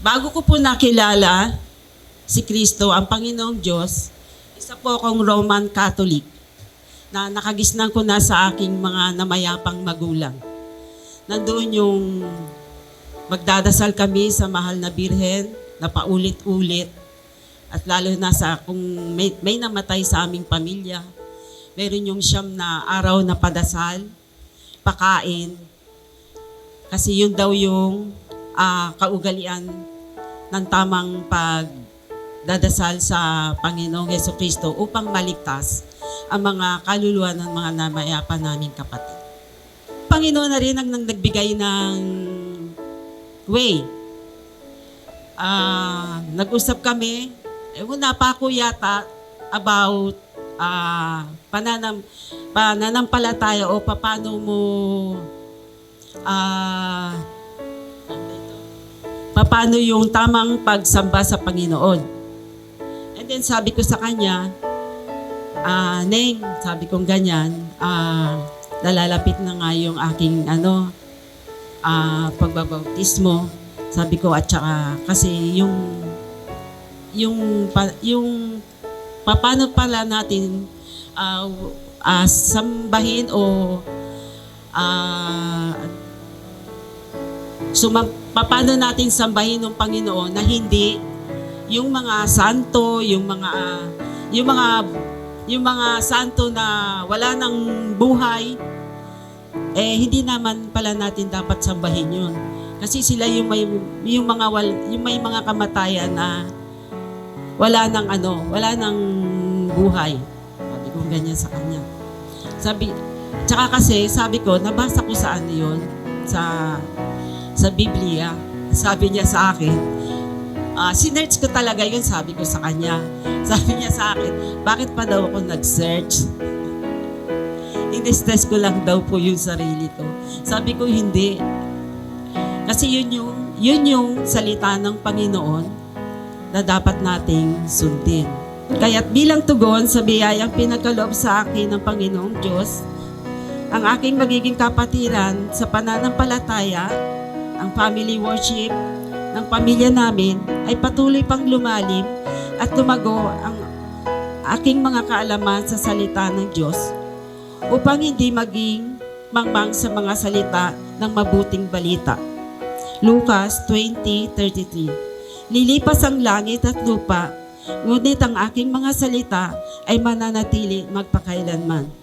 Bago ko po nakilala si Kristo, ang Panginoong Diyos, isa po akong Roman Catholic na nakagisnan ko na sa aking mga namayapang magulang. Nandoon yung magdadasal kami sa mahal na Birhen na paulit-ulit. At lalo na sa kung may namatay sa aming pamilya, meron yung siyam na araw na padasal, pakain. Kasi yun daw yung kaugalian ng tamang pagdadasal sa Panginoong Jesucristo upang maligtas ang mga kaluluwa ng mga namayapa naming kapatid. Panginoon na rin ang nagbigay ng way. Nag-usap kami, una pa ako yata about pananampalataya o paano mo paano yung tamang pagsamba sa Panginoon. And then sabi ko sa kanya, Neng, sabi kong ganyan, nalalapit na nga yung aking pagbabautismo. Sabi ko at saka kasi yung paano pala natin sambahin o paano natin sambahin ng Panginoon na hindi yung mga santo, yung mga santo na wala ng buhay, hindi naman pala natin dapat sambahin yun. Kasi sila yung may mga kamatayan na wala nang buhay. Sabi ko ganyan sa kanya. Tsaka kasi sabi ko, nabasa ko sa yun, sa Biblia. Sabi niya sa akin, sinearch ko talaga yun, sabi ko sa kanya. Sabi niya sa akin, bakit pa daw ako nag-search? In-stress ko lang daw po yung sarili ko. Sabi ko, hindi. Kasi yun yung salita ng Panginoon na dapat nating sundin. Kaya't bilang tugon sa biyayang pinagkaloob sa akin ng Panginoong Diyos, ang aking magiging kapatiran sa pananampalataya, ang family worship ng pamilya namin ay patuloy pang lumalim at tumago ang aking mga kaalaman sa salita ng Diyos upang hindi maging mangmang sa mga salita ng mabuting balita. Lucas 20:33. Lilipas ang langit at lupa, ngunit ang aking mga salita ay mananatili magpakailanman.